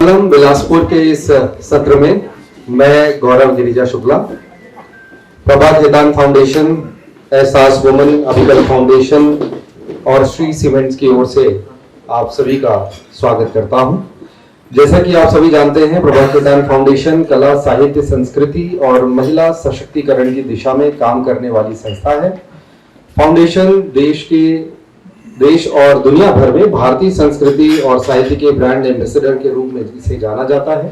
कलम बिलासपुर के इस सत्र में मैं गौरव Girija Shukla, Prabha Khetan foundation, Ehsaas woman अभिकल foundation और श्री सीमेंट्स की ओर से आप सभी का स्वागत करता हूं। जैसा कि आप सभी जानते हैं, प्रभा खेतान फाउंडेशन कला, साहित्य, संस्कृति और महिला सशक्तिकरण की दिशा में काम करने वाली संस्था है। फाउंडेशन देश और दुनिया भर में भारतीय संस्कृति और साहित्य के ब्रांड एम्बेसडर के रूप में इसे जाना जाता है।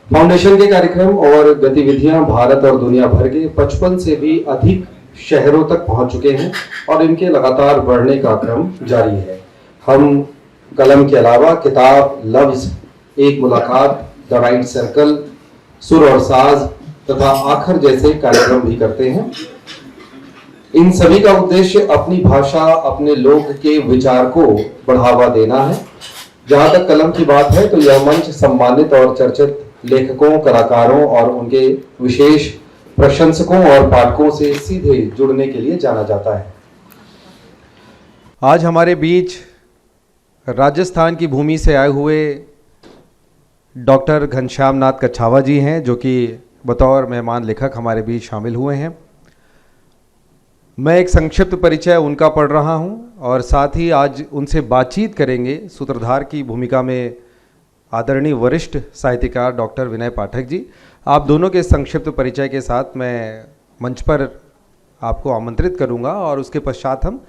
फाउंडेशन के कार्यक्रम और गतिविधियां भारत और दुनिया भर के 55 से भी अधिक शहरों तक पहुंच चुके हैं और इनके लगातार बढ़ने का क्रम जारी है। हम कलम के अलावा किताब, लफ्ज, एक मुलाकात, द राइट सर्कल, सुर और साज तथा आखर जैसे कार्यक्रम भी करते हैं। इन सभी का उद्देश्य अपनी भाषा, अपने लोग के विचार को बढ़ावा देना है। जहां तक कलम की बात है तो यह मंच सम्मानित और चर्चित लेखकों, कलाकारों और उनके विशेष प्रशंसकों और पाठकों से सीधे जुड़ने के लिए जाना जाता है। आज हमारे बीच राजस्थान की भूमि से आए हुए डॉक्टर घनश्याम नाथ कच्छावा जी हैं, जो कि बतौर मेहमान लेखक हमारे बीच शामिल हुए हैं। मैं एक संक्षिप्त परिचय उनका पढ़ रहा हूं और साथ ही आज उनसे बातचीत करेंगे सूत्रधार की भूमिका में आदरणीय वरिष्ठ साहित्यकार डॉक्टर विनय पाठक जी। आप दोनों के संक्षिप्त परिचय के साथ मैं मंच पर आपको आमंत्रित करूंगा और उसके पश्चात हम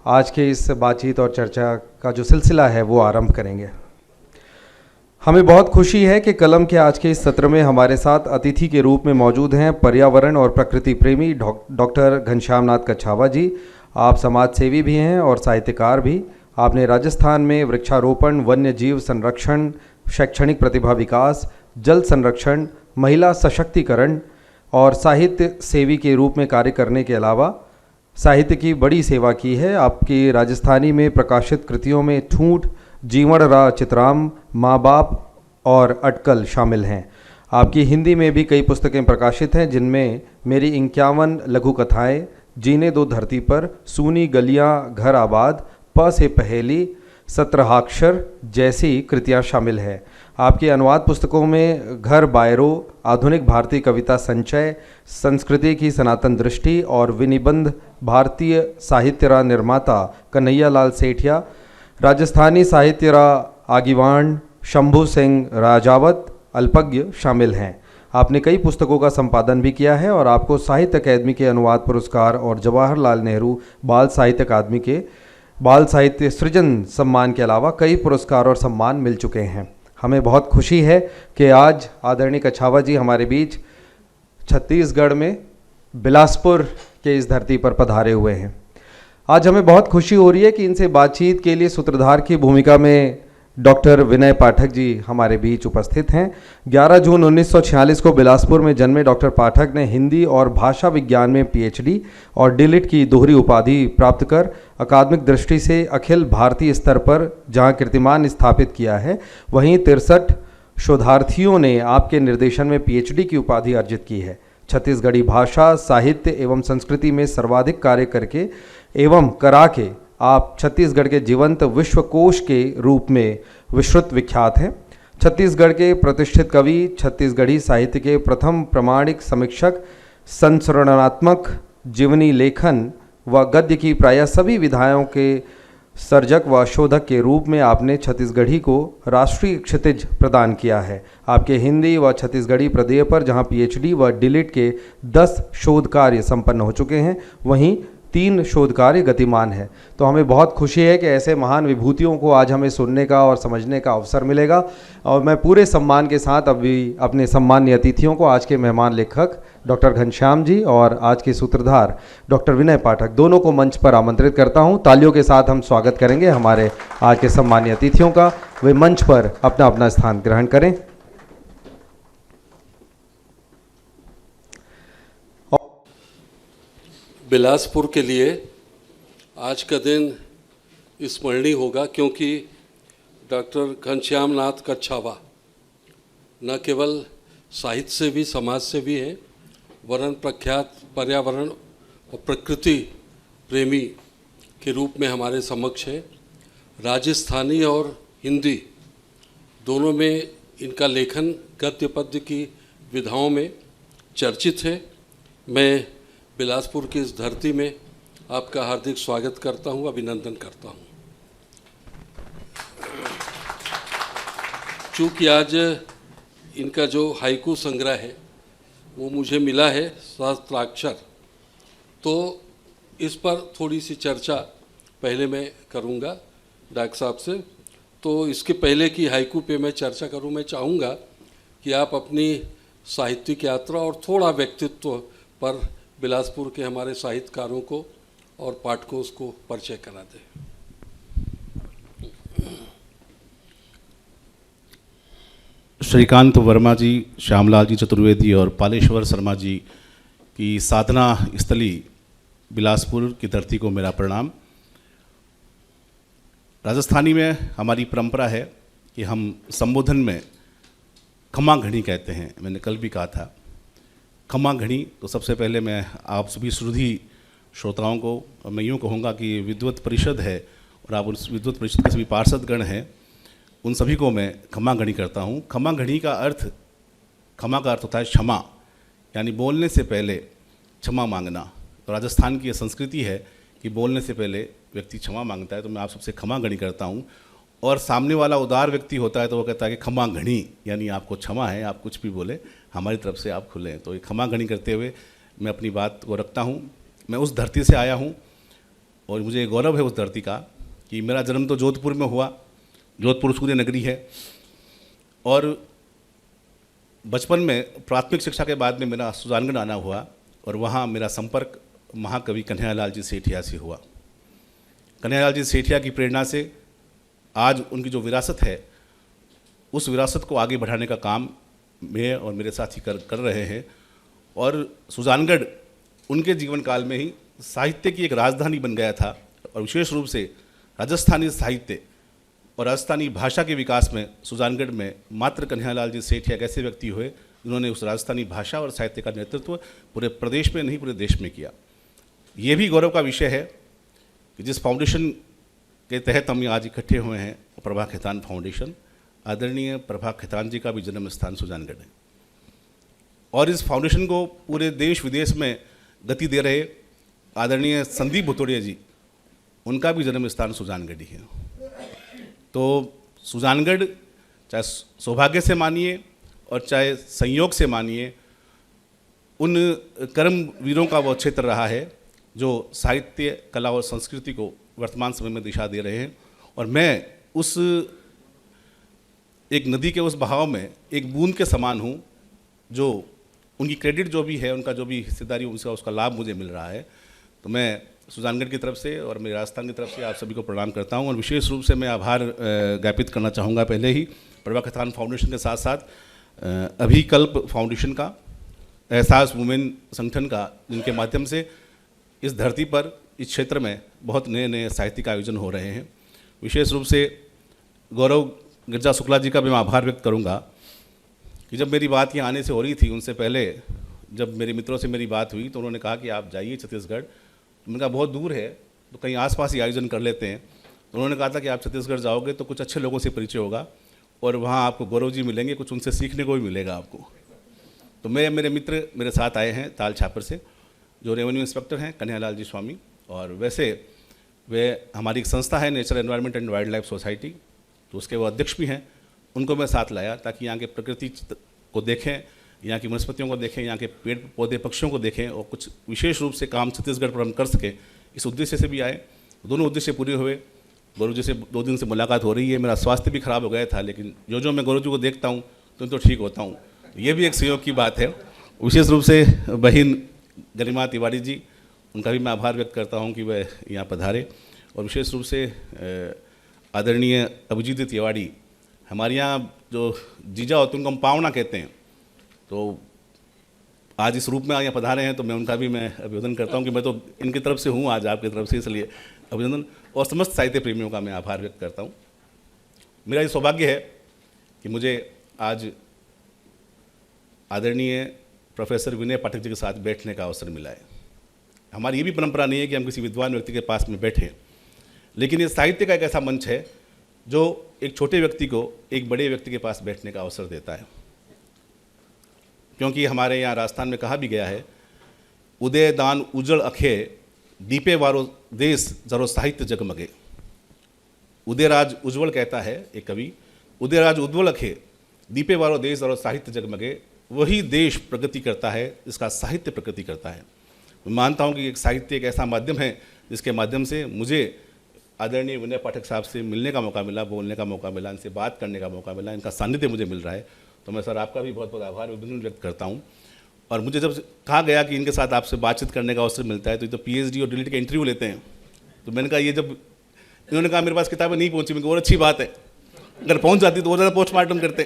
आज के इस बातचीत और चर्चा का जो सिलसिला है वो आरंभ करेंगे। हमें बहुत खुशी है कि कलम के आज के इस सत्र में हमारे साथ अतिथि के रूप में मौजूद हैं पर्यावरण और प्रकृति प्रेमी डॉक्टर घनश्याम नाथ कच्छावा जी। आप समाज सेवी भी हैं और साहित्यकार भी। आपने राजस्थान में वृक्षारोपण, वन्य जीव संरक्षण, शैक्षणिक प्रतिभा विकास, जल संरक्षण, महिला सशक्तिकरण और साहित्य सेवी के रूप में कार्य करने के अलावा साहित्य की बड़ी सेवा की है। आपकी राजस्थानी में प्रकाशित कृतियों में ठूंठ, जीवन रा चित्राम, माँ बाप और अटकल शामिल हैं। आपकी हिंदी में भी कई पुस्तकें प्रकाशित हैं, जिनमें मेरी 51 लघु कथाएँ, जीने दो धरती पर, सूनी गलियाँ घर आबाद, प से पहेली, 17 जैसी कृतियाँ शामिल हैं। आपकी अनुवाद पुस्तकों में घर बायरो, आधुनिक भारतीय कविता संचय, संस्कृति की सनातन दृष्टि और विनिबंध भारतीय साहित्य निर्माता कन्हैया लाल सेठिया, राजस्थानी साहित्य आगिवाण, शंभू सिंह राजावत, अल्पज्ञ शामिल हैं। आपने कई पुस्तकों का संपादन भी किया है और आपको साहित्य अकादमी के अनुवाद पुरस्कार और जवाहरलाल नेहरू बाल साहित्य अकादमी के बाल साहित्य सृजन सम्मान के अलावा कई पुरस्कार और सम्मान मिल चुके हैं। हमें बहुत खुशी है कि आज आदरणीय कच्छावा जी हमारे बीच छत्तीसगढ़ में बिलासपुर के इस धरती पर पधारे हुए हैं। आज हमें बहुत खुशी हो रही है कि इनसे बातचीत के लिए सूत्रधार की भूमिका में डॉक्टर विनय पाठक जी हमारे बीच उपस्थित हैं। 11 जून 1946 को बिलासपुर में जन्मे डॉक्टर पाठक ने हिंदी और भाषा विज्ञान में पीएचडी और डीलिट की दोहरी उपाधि प्राप्त कर अकादमिक दृष्टि से अखिल भारतीय स्तर पर जहां कीर्तिमान स्थापित किया है, वहीं 63 शोधार्थियों ने आपके निर्देशन में पीएचडी की उपाधि अर्जित की है। छत्तीसगढ़ी भाषा, साहित्य एवं संस्कृति में सर्वाधिक कार्य करके एवं करा के आप छत्तीसगढ़ के जीवंत विश्वकोश के रूप में विश्रुत विख्यात हैं। छत्तीसगढ़ के प्रतिष्ठित कवि, छत्तीसगढ़ी साहित्य के प्रथम प्रमाणिक समीक्षक, संस्मरणात्मक जीवनी लेखन व गद्य की प्रायः सभी विधाओं के सर्जक व शोधक के रूप में आपने छत्तीसगढ़ी को राष्ट्रीय क्षितिज प्रदान किया है। आपके हिंदी व छत्तीसगढ़ी प्रदेय पर जहां पीएचडी व डीलिट के 10 शोध कार्य संपन्न हो चुके हैं, वहीं 3 शोध कार्य गतिमान है। तो हमें बहुत खुशी है कि ऐसे महान विभूतियों को आज हमें सुनने का और समझने का अवसर मिलेगा। और मैं पूरे सम्मान के साथ अभी अपने सम्मानीय अतिथियों को, आज के मेहमान लेखक डॉक्टर घनश्याम जी और आज के सूत्रधार डॉक्टर विनय पाठक, दोनों को मंच पर आमंत्रित करता हूं। तालियों के साथ हम स्वागत करेंगे हमारे आज के सम्मानीय अतिथियों का। वे मंच पर अपना अपना स्थान ग्रहण करें। बिलासपुर के लिए आज का दिन स्मरणीय होगा, क्योंकि डॉक्टर घनश्याम नाथ कच्छावा न केवल साहित्य से भी, समाज से भी हैं, वरन प्रख्यात पर्यावरण और प्रकृति प्रेमी के रूप में हमारे समक्ष है। राजस्थानी और हिंदी दोनों में इनका लेखन गद्य पद्य की विधाओं में चर्चित है। मैं बिलासपुर की इस धरती में आपका हार्दिक स्वागत करता हूं, अभिनंदन करता हूं। चूँकि आज इनका जो हाइकू संग्रह है वो मुझे मिला है सहस्त्राक्षर, तो इस पर थोड़ी सी चर्चा पहले मैं करूंगा डॉक्टर साहब से। तो इसके पहले की हाइकू पे मैं चर्चा करूं, मैं चाहूँगा कि आप अपनी साहित्यिक यात्रा और थोड़ा व्यक्तित्व पर बिलासपुर के हमारे साहित्यकारों को और पाठकों को परिचय करा दें। श्रीकांत वर्मा जी, श्यामलाल जी चतुर्वेदी और पालेश्वर शर्मा जी की साधना स्थली बिलासपुर की धरती को मेरा प्रणाम। राजस्थानी में हमारी परंपरा है कि हम संबोधन में खमा घड़ी कहते हैं। मैंने कल भी कहा था खमा घड़ी। तो सबसे पहले मैं आप सभी सुहृदी श्रोताओं को मैं यूँ कहूँगा कि विद्वत परिषद है और आप उस विद्वत परिषद के सभी पार्षदगण हैं, उन सभी को मैं खमा घड़ी करता हूँ। खमा घड़ी का अर्थ, खमा का अर्थ होता है क्षमा, यानी बोलने से पहले क्षमा मांगना। तो राजस्थान की यह संस्कृति है कि बोलने से पहले व्यक्ति क्षमा मांगता है। तो मैं आप सबसे खमा घड़ी करता हूँ। और सामने वाला उदार व्यक्ति होता है तो वो कहता है कि खमा घड़ी, यानी आपको क्षमा है, आप कुछ भी बोले हमारी तरफ से आप खुले हैं। तो ये खमा घड़ी करते हुए मैं अपनी बात को रखता हूँ। मैं उस धरती से आया हूँ और मुझे गौरव है उस धरती का कि मेरा जन्म तो जोधपुर में हुआ। जोधपुर सूर्य नगरी है और बचपन में प्राथमिक शिक्षा के बाद में मेरा सुजानगढ़ आना हुआ और वहाँ मेरा संपर्क महाकवि कन्हैयालाल जी सेठिया से हुआ। कन्हैयालाल जी सेठिया की प्रेरणा से आज उनकी जो विरासत है, उस विरासत को आगे बढ़ाने का काम मैं और मेरे साथी कर रहे हैं। और सुजानगढ़ उनके जीवन काल में ही साहित्य की एक राजधानी बन गया था और विशेष रूप से राजस्थानी साहित्य और राजस्थानी भाषा के विकास में सुजानगढ़ में मात्र कन्हैयालाल जी सेठिया एक ऐसे व्यक्ति हुए जिन्होंने उस राजस्थानी भाषा और साहित्य का नेतृत्व पूरे प्रदेश में नहीं पूरे देश में किया। ये भी गौरव का विषय है कि जिस फाउंडेशन के तहत हम आज इकट्ठे हुए हैं, प्रभा खेतान फाउंडेशन, आदरणीय प्रभा खेतान जी का भी जन्म स्थान सुजानगढ़ है। और इस फाउंडेशन को पूरे देश विदेश में गति दे रहे आदरणीय संदीप भुतोड़िया जी, उनका भी जन्म स्थान सुजानगढ़ ही है। तो सुजानगढ़ चाहे सौभाग्य से मानिए और चाहे संयोग से मानिए, उन कर्म वीरों का वो क्षेत्र रहा है जो साहित्य, कला और संस्कृति को वर्तमान समय में दिशा दे रहे हैं। और मैं उस एक नदी के उस बहाव में एक बूंद के समान हूँ, जो उनकी क्रेडिट जो भी है, उनका जो भी हिस्सेदारी उनका उसका लाभ मुझे मिल रहा है। तो मैं सुजानगढ़ की तरफ से और मेरे राजस्थान की तरफ से आप सभी को प्रणाम करता हूं। और विशेष रूप से मैं आभार ज्ञापित करना चाहूँगा पहले ही प्रभा खेतान फाउंडेशन के साथ साथ अभिकल्प फाउंडेशन का, एहसास वुमेन संगठन का, जिनके माध्यम से इस धरती पर, इस क्षेत्र में बहुत नए नए साहित्यिक आयोजन हो रहे हैं। विशेष रूप से गौरव गिरजा शुक्ला जी का भी मैं आभार व्यक्त करूँगा कि जब मेरी बात यहाँ आने से हो रही थी, उनसे पहले जब मेरे मित्रों से मेरी बात हुई तो उन्होंने कहा कि आप जाइए छत्तीसगढ़। मैंने कहा बहुत दूर है तो कहीं आसपास ही आयोजन कर लेते हैं। तो उन्होंने कहा था कि आप छत्तीसगढ़ जाओगे तो कुछ अच्छे लोगों से परिचय होगा और वहाँ आपको गौरव जी मिलेंगे, कुछ उनसे सीखने को भी मिलेगा आपको। तो मेरे मित्र मेरे साथ आए हैं ताल छापर से, जो रेवेन्यू इंस्पेक्टर हैं कन्हैयालाल जी स्वामी, और वैसे वे हमारी एक संस्था है nature environment and wild life society, तो उसके वो अध्यक्ष भी हैं। उनको मैं साथ लाया ताकि यहाँ के प्रकृति को देखें, यहाँ की वनस्पतियों को देखें, यहाँ के पेड़ पौधे पक्षियों को देखें और कुछ विशेष रूप से काम छत्तीसगढ़ पर हम कर सकें, इस उद्देश्य से भी आए। दोनों उद्देश्य पूरे हुए। गौरव जी से 2 दिन से मुलाकात हो रही है। मेरा स्वास्थ्य भी खराब हो गया था, लेकिन जो मैं गौरव जी को देखता हूँ तो ठीक होता हूँ। ये भी एक सहयोग की बात है। विशेष रूप से बहन गरिमा तिवारी जी, उनका भी मैं आभार व्यक्त करता हूँ कि वह यहाँ पधारे। और विशेष रूप से आदरणीय अभिजीत तिवारी, हमारे यहाँ जो जीजा होते हैं उनको हम पावना कहते हैं, तो आज इस रूप में यहाँ पधारे हैं तो मैं उनका भी मैं अभिनंदन करता हूँ कि मैं तो इनकी तरफ से हूँ आज आपकी तरफ से, इसलिए अभिनंदन। और समस्त साहित्य प्रेमियों का मैं आभार व्यक्त करता हूँ। मेरा ये सौभाग्य है कि मुझे आज आदरणीय प्रोफेसर विनय पाठक जी के साथ बैठने का अवसर मिला है। हमारी ये भी परंपरा नहीं है कि हम किसी विद्वान व्यक्ति के पास में बैठें, लेकिन ये साहित्य का एक ऐसा मंच है जो एक छोटे व्यक्ति को एक बड़े व्यक्ति के पास बैठने का अवसर देता है। क्योंकि हमारे यहाँ राजस्थान में कहा भी गया है, उदय दान उजड़ अखे दीपे वारो देश जरो साहित्य जगमगे। उदयराज उज्ज्वल कहता है एक कवि, उदयराज उज्ज्वल अखे दीपे वारो देश जरो साहित्य जगमगे। वही देश प्रगति करता है, इसका साहित्य प्रगति करता है। मैं मानता हूँ कि एक साहित्य एक ऐसा माध्यम है जिसके माध्यम से मुझे आदरणीय विनय पाठक साहब से मिलने का मौका मिला, बोलने का मौका मिला, इनसे बात करने का मौका मिला, इनका सानिध्य मुझे मिल रहा है। तो मैं सर आपका भी बहुत बहुत आभार अभिनंदन व्यक्त करता हूँ। और मुझे जब कहा गया कि इनके साथ आपसे बातचीत करने का अवसर मिलता है, तो ये तो PhD और DLED के इंटरव्यू लेते हैं, तो मैंने कहा ये जब इन्होंने कहा मेरे पास किताबें नहीं पहुँची, मेरे को और अच्छी बात है, अगर पहुँच जाती तो और ज़्यादा पोस्टमार्टम करते।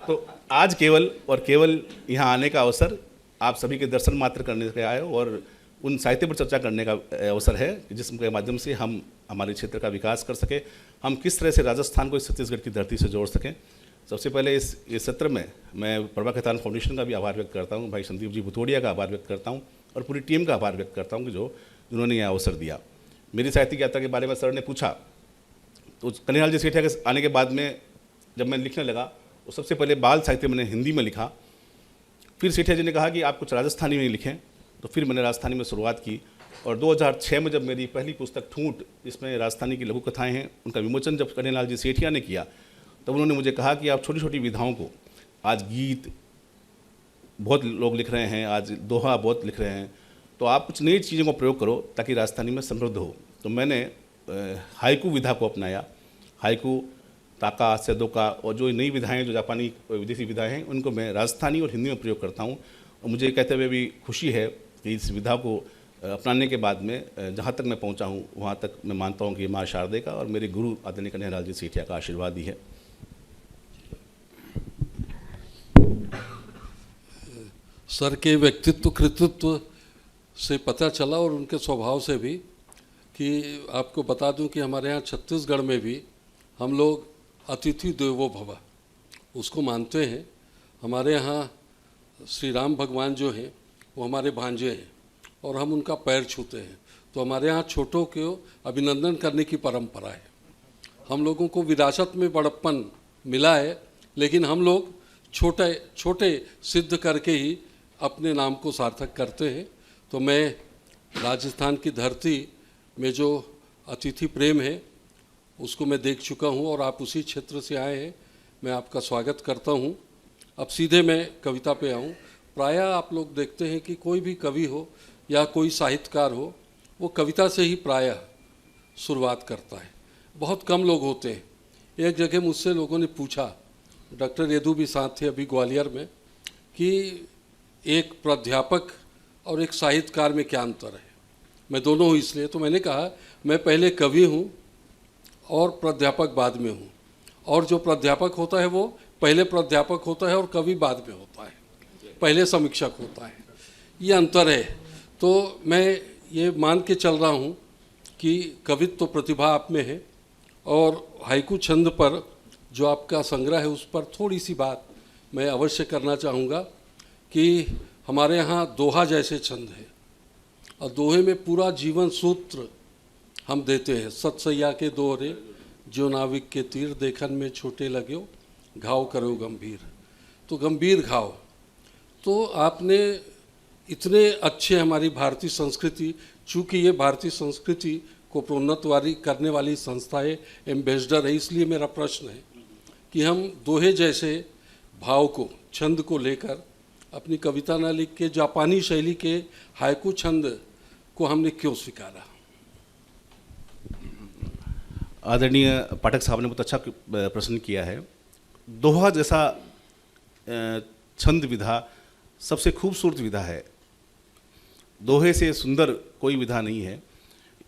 तो आज केवल और केवल यहाँ आने का अवसर आप सभी के दर्शन मात्र करने के आए हो और उन साहित्य पर चर्चा करने का अवसर है जिसके माध्यम से हम हमारे क्षेत्र का विकास कर सकें, हम किस तरह से राजस्थान को इस छत्तीसगढ़ की धरती से जोड़ सकें। सबसे पहले इस सत्र में मैं प्रभा खेतान फाउंडेशन का भी आभार व्यक्त करता हूँ, भाई संदीप जी भुतोड़िया का आभार व्यक्त करता हूँ और पूरी टीम का आभार व्यक्त करता हूँ कि जिन्होंने यह अवसर दिया। मेरी साहित्यिक यात्रा के बारे में सर ने पूछा, तो कन्हैयालाल जी सेठिया के आने के बाद में जब मैं लिखने लगा तो सबसे पहले बाल साहित्य मैंने हिंदी में लिखा। फिर सेठिया जी ने कहा कि आप कुछ राजस्थानी में लिखें, तो फिर मैंने राजस्थानी में शुरुआत की। और 2006 में जब मेरी पहली पुस्तक ठूंठ, जिसमें राजस्थानी की लघु कथाएँ हैं, उनका विमोचन जब कन्हैयालाल जी सेठिया ने किया, तब उन्होंने मुझे कहा कि आप छोटी छोटी विधाओं को, आज गीत बहुत लोग लिख रहे हैं, आज दोहा बहुत लिख रहे हैं, तो आप कुछ नई चीज़ों को प्रयोग करो ताकि राजस्थानी में समृद्ध हो। तो मैंने हाइकू विधा को अपनाया। हाइकू, ताका, सेदोका और जो नई विधाएं, जो जापानी विदेशी विधाएं हैं, उनको मैं राजस्थानी और हिंदी में प्रयोग करता हूँ। और मुझे कहते हुए भी खुशी है कि इस विधा को अपनाने के बाद में जहाँ तक मैं पहुँचा हूँ वहाँ तक मैं मानता हूँ कि माँ शारदे का और मेरे गुरु आदरणीय कन्हैयालाल जी सेठिया का आशीर्वाद ही है। सर के व्यक्तित्व कृतित्व से पता चला और उनके स्वभाव से भी कि आपको बता दूं कि हमारे यहाँ छत्तीसगढ़ में भी हम लोग अतिथि देवो भव उसको मानते हैं। हमारे यहाँ श्री राम भगवान जो हैं वो हमारे भांजे हैं और हम उनका पैर छूते हैं। तो हमारे यहाँ छोटों को अभिनंदन करने की परंपरा है। हम लोगों को विरासत में बड़प्पन मिला है, लेकिन हम लोग छोटे छोटे सिद्ध करके ही अपने नाम को सार्थक करते हैं। तो मैं राजस्थान की धरती में जो अतिथि प्रेम है उसको मैं देख चुका हूँ और आप उसी क्षेत्र से आए हैं, मैं आपका स्वागत करता हूँ। अब सीधे मैं कविता पे आऊँ। प्रायः आप लोग देखते हैं कि कोई भी कवि हो या कोई साहित्यकार हो, वो कविता से ही प्रायः शुरुआत करता है। बहुत कम लोग होते हैं। एक जगह मुझसे लोगों ने पूछा, डॉक्टर यदु भी साथ थे अभी ग्वालियर में, कि एक प्राध्यापक और एक साहित्यकार में क्या अंतर है। मैं दोनों हूँ इसलिए, तो मैंने कहा मैं पहले कवि हूँ और प्राध्यापक बाद में हूँ, और जो प्राध्यापक होता है वो पहले प्राध्यापक होता है और कवि बाद में होता है, पहले समीक्षक होता है। ये अंतर है। तो मैं ये मान के चल रहा हूँ कि कवित्व तो प्रतिभा आप में है, और हाइकू छंद पर जो आपका संग्रह है उस पर थोड़ी सी बात मैं अवश्य करना चाहूँगा कि हमारे यहाँ दोहा जैसे छंद है और दोहे में पूरा जीवन सूत्र हम देते हैं। सतसैया के दोहरे जो नाविक के तीर, देखन में छोटे लग्यो घाव करो गंभीर। तो गंभीर घाव, तो आपने इतने अच्छे हमारी भारतीय संस्कृति, चूँकि ये भारतीय संस्कृति को प्रोन्नत करने वाली संस्थाएं एम्बेसडर है, इसलिए मेरा प्रश्न है कि हम दोहे जैसे भाव को, छंद को लेकर अपनी कविता न लिख के जापानी शैली के हाइकू छंद को हमने क्यों स्वीकारा? आदरणीय पाठक साहब ने बहुत अच्छा प्रश्न किया है। दोहा जैसा छंद विधा सबसे खूबसूरत विधा है। दोहे से सुंदर कोई विधा नहीं है।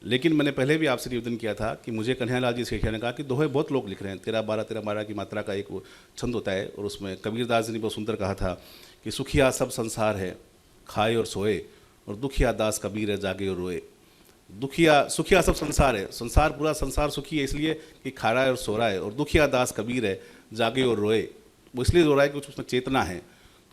लेकिन मैंने पहले भी आपसे निवेदन किया था कि मुझे कन्हैयालाल जी सेठिया ने कहा कि दोहे बहुत लोग लिख रहे हैं, 13-12 की मात्रा का एक छंद होता है, और उसमें कबीरदास जी ने बहुत सुंदर कहा था कि सुखिया सब संसार है, खाए और सोए, और दुखिया दास कबीर है, जागे और रोए। सुखिया सब संसार है, संसार पूरा संसार सुखी है इसलिए कि खा रहा है और सो रहा है, और दुखिया दास कबीर है, जागे और रोए। वो इसलिए रो रहा है कि उसमें चेतना है।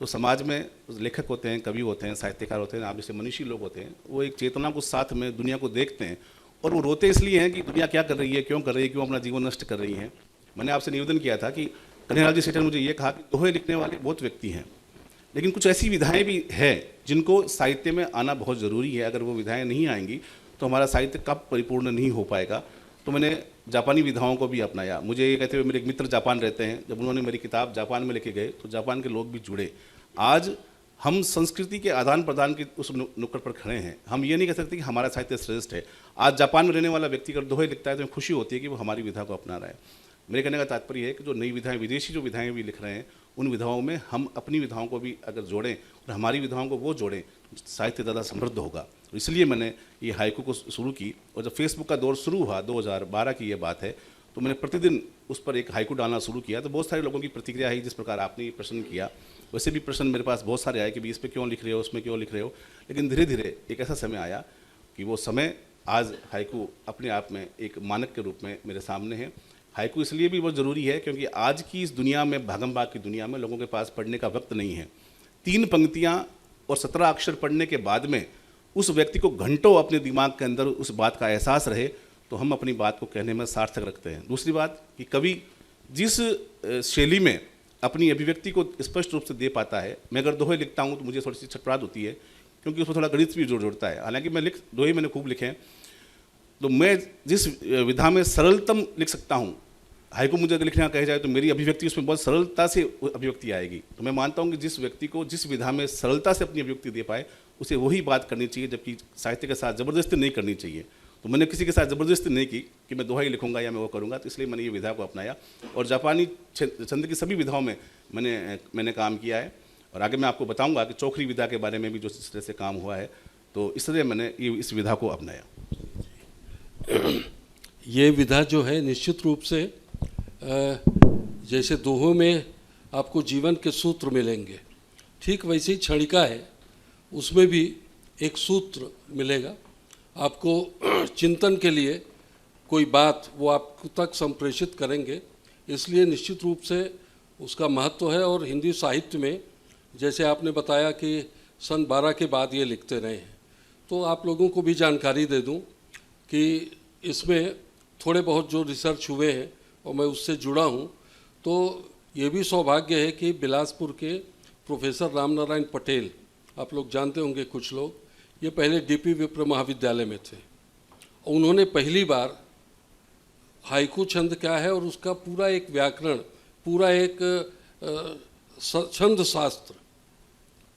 तो समाज में लेखक होते हैं, कवि होते हैं, साहित्यकार होते हैं, आप जैसे मनीषी लोग होते हैं, वो एक चेतना को साथ में दुनिया को देखते हैं और वो रोते इसलिए हैं कि दुनिया क्या कर रही है, क्यों कर रही है, क्यों अपना जीवन नष्ट कर रही है। मैंने आपसे निवेदन किया था कि कन्हैयालाल जी सेठन मुझे ये कहा कि दोहे लिखने वाले बहुत व्यक्ति हैं, लेकिन कुछ ऐसी विधाएं भी हैं जिनको साहित्य में आना बहुत ज़रूरी है। अगर वो विधाएं नहीं आएंगी तो हमारा साहित्य कब परिपूर्ण नहीं हो पाएगा। तो मैंने जापानी विधाओं को भी अपनाया। मुझे ये कहते हुए मेरे एक मित्र जापान रहते हैं, जब उन्होंने मेरी किताब जापान में लेके गए तो जापान के लोग भी जुड़े। आज हम संस्कृति के आदान प्रदान की उस नुक्कड़ पर खड़े हैं। हम ये नहीं कह सकते कि हमारा साहित्य श्रेष्ठ है। आज जापान में रहने वाला व्यक्ति अगर दोहे लिखता है तो हमें खुशी होती है कि वो हमारी विधा को अपना रहा है। मेरे कहने का तात्पर्य है कि जो नई विधाएं, विदेशी जो विधाएं भी लिख रहे हैं, उन विधाओं में हम अपनी विधाओं को भी अगर जोड़ें और हमारी विधाओं को वो जोड़ें, साहित्य ज़्यादा समृद्ध होगा। तो इसलिए मैंने ये हाइकू को शुरू की। और जब फेसबुक का दौर शुरू हुआ, 2012 की ये बात है, तो मैंने प्रतिदिन उस पर एक हाइकू डालना शुरू किया। तो बहुत सारे लोगों की प्रतिक्रिया है। जिस प्रकार आपने ये प्रश्न किया, वैसे भी प्रश्न मेरे पास बहुत सारे आए कि भी इस पर क्यों लिख रहे हो, उसमें क्यों लिख रहे हो। लेकिन धीरे धीरे एक ऐसा समय आया कि वो समय आज हाइकू अपने आप में एक मानक के रूप में मेरे सामने है। हाइकू इसलिए भी बहुत ज़रूरी है क्योंकि आज की इस दुनिया में, भागम भाग की दुनिया में, लोगों के पास पढ़ने का वक्त नहीं है। 3 पंक्तियाँ और 17 अक्षर पढ़ने के बाद में उस व्यक्ति को घंटों अपने दिमाग के अंदर उस बात का एहसास रहे तो हम अपनी बात को कहने में सार्थक रखते हैं। दूसरी बात कि कवि जिस शैली में अपनी अभिव्यक्ति को स्पष्ट रूप से दे पाता है, मैं अगर दोहे लिखता हूँ तो मुझे थोड़ी सी छटपटाहट होती है क्योंकि उसमें थोड़ा गणित भी जुड़ता है। हालांकि मैं दोहे मैंने खूब लिखे हैं, तो मैं जिस विधा में सरलतम लिख सकता हूँ, हाइकू मुझे अगर लिखना कहा जाए तो मेरी अभिव्यक्ति उसमें बहुत सरलता से अभिव्यक्ति आएगी। तो मैं मानता हूँ कि जिस व्यक्ति को जिस विधा में सरलता से अपनी अभिव्यक्ति दे पाए उसे वही बात करनी चाहिए, जबकि साहित्य के साथ ज़बरदस्ती नहीं करनी चाहिए। तो मैंने किसी के साथ ज़बरदस्ती नहीं की कि मैं दोहा ही लिखूंगा या मैं वो करूँगा। तो इसलिए मैंने ये विधा को अपनाया और जापानी छंद की सभी विधाओं में मैंने काम किया है। और आगे मैं आपको बताऊँगा कि चौखरी विधा के बारे में भी जो इस तरह से काम हुआ है, तो इस तरह मैंने इस विधा को अपनाया। ये विधा जो है निश्चित रूप से जैसे दोहों में आपको जीवन के सूत्र मिलेंगे, ठीक वैसे ही क्षणिका है, उसमें भी एक सूत्र मिलेगा आपको। चिंतन के लिए कोई बात वो आप तक संप्रेषित करेंगे, इसलिए निश्चित रूप से उसका महत्व है। और हिंदी साहित्य में जैसे आपने बताया कि सन 12 के बाद ये लिखते रहे हैं, तो आप लोगों को भी जानकारी दे दूं कि इसमें थोड़े बहुत जो रिसर्च हुए हैं और मैं उससे जुड़ा हूं, तो ये भी सौभाग्य है कि बिलासपुर के प्रोफेसर रामनारायण पटेल, आप लोग जानते होंगे कुछ लोग, ये पहले डीपी विप्र महाविद्यालय में थे। उन्होंने पहली बार हाइकू छंद क्या है और उसका पूरा एक व्याकरण, पूरा एक छंद शास्त्र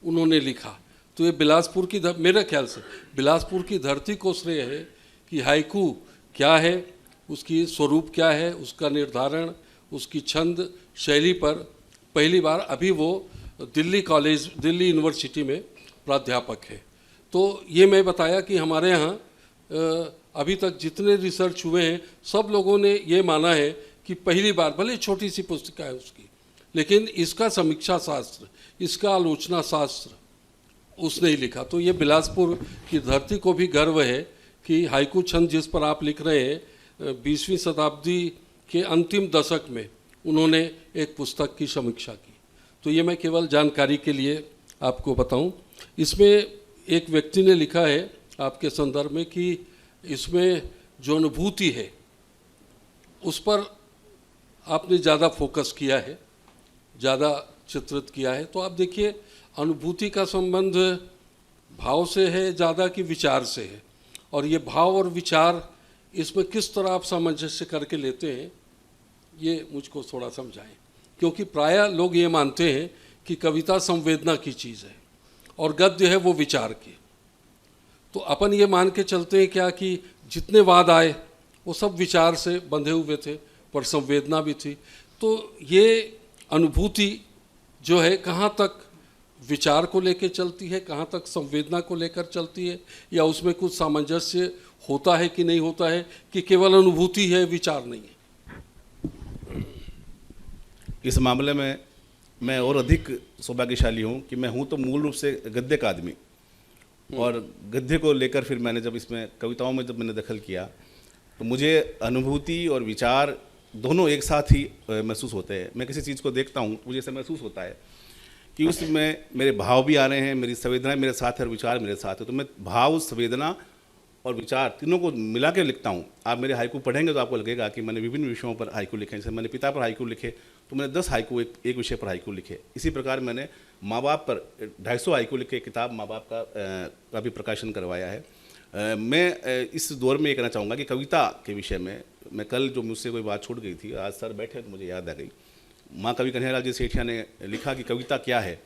उन्होंने लिखा। तो ये बिलासपुर की मेरे ख्याल से बिलासपुर की धरती को श्रेय है कि हाइकू क्या है, उसकी स्वरूप क्या है, उसका निर्धारण, उसकी छंद शैली पर पहली बार अभी वो दिल्ली यूनिवर्सिटी में प्राध्यापक है। तो ये मैं बताया कि हमारे यहाँ अभी तक जितने रिसर्च हुए हैं सब लोगों ने ये माना है कि पहली बार, भले छोटी सी पुस्तिका है उसकी, लेकिन इसका समीक्षा शास्त्र, इसका आलोचना शास्त्र उसने ही लिखा। तो ये बिलासपुर की धरती को भी गर्व है कि हाइकू छंद जिस पर आप लिख रहे हैं, 20वीं शताब्दी के अंतिम दशक में उन्होंने एक पुस्तक की समीक्षा की। तो ये मैं केवल जानकारी के लिए आपको बताऊं। इसमें एक व्यक्ति ने लिखा है आपके संदर्भ में कि इसमें जो अनुभूति है उस पर आपने ज़्यादा फोकस किया है, ज़्यादा चित्रित किया है। तो आप देखिए, अनुभूति का संबंध भाव से है ज़्यादा कि विचार से है, और ये भाव और विचार इसमें किस तरह आप सामंजस्य करके लेते हैं, ये मुझको थोड़ा समझाएं। क्योंकि प्रायः लोग ये मानते हैं कि कविता संवेदना की चीज़ है और गद्य है वो विचार की। तो अपन ये मान के चलते हैं क्या कि जितने वाद आए वो सब विचार से बंधे हुए थे, पर संवेदना भी थी। तो ये अनुभूति जो है कहाँ तक विचार को लेकर चलती है, कहाँ तक संवेदना को लेकर चलती है, या उसमें कुछ सामंजस्य होता है कि नहीं होता है, कि केवल अनुभूति है, विचार नहीं है। इस मामले में मैं और अधिक सौभाग्यशाली हूँ कि मैं हूँ तो मूल रूप से गद्य का आदमी, और गद्य को लेकर फिर मैंने जब इसमें कविताओं में जब मैंने दखल किया तो मुझे अनुभूति और विचार दोनों एक साथ ही महसूस होते हैं। मैं किसी चीज़ को देखता हूँ मुझे ऐसा महसूस होता है कि उसमें मेरे भाव भी आ रहे हैं, मेरी संवेदना मेरे साथ है और विचार मेरे साथ है। तो मैं भाव, संवेदना और विचार तीनों को मिला के लिखता हूँ। आप मेरे हाइकू पढ़ेंगे तो आपको लगेगा कि मैंने विभिन्न विषयों पर हाइकू लिखे। जैसे मैंने पिता पर हाइकू लिखे तो मैंने 10 हाइकू एक विषय पर हाइकू लिखे। इसी प्रकार मैंने माँ बाप पर 250 हाइकू लिखे, किताब माँ बाप का भी प्रकाशन करवाया है। मैं इस दौर में ये कहना चाहूँगा कि कविता के विषय में मैं कल जो मुझसे कोई बात छूट गई थी, आज सर बैठे तो मुझे याद आ गई। माँ कवि कन्हैयालाल जी सेठिया ने लिखा कि कविता क्या है,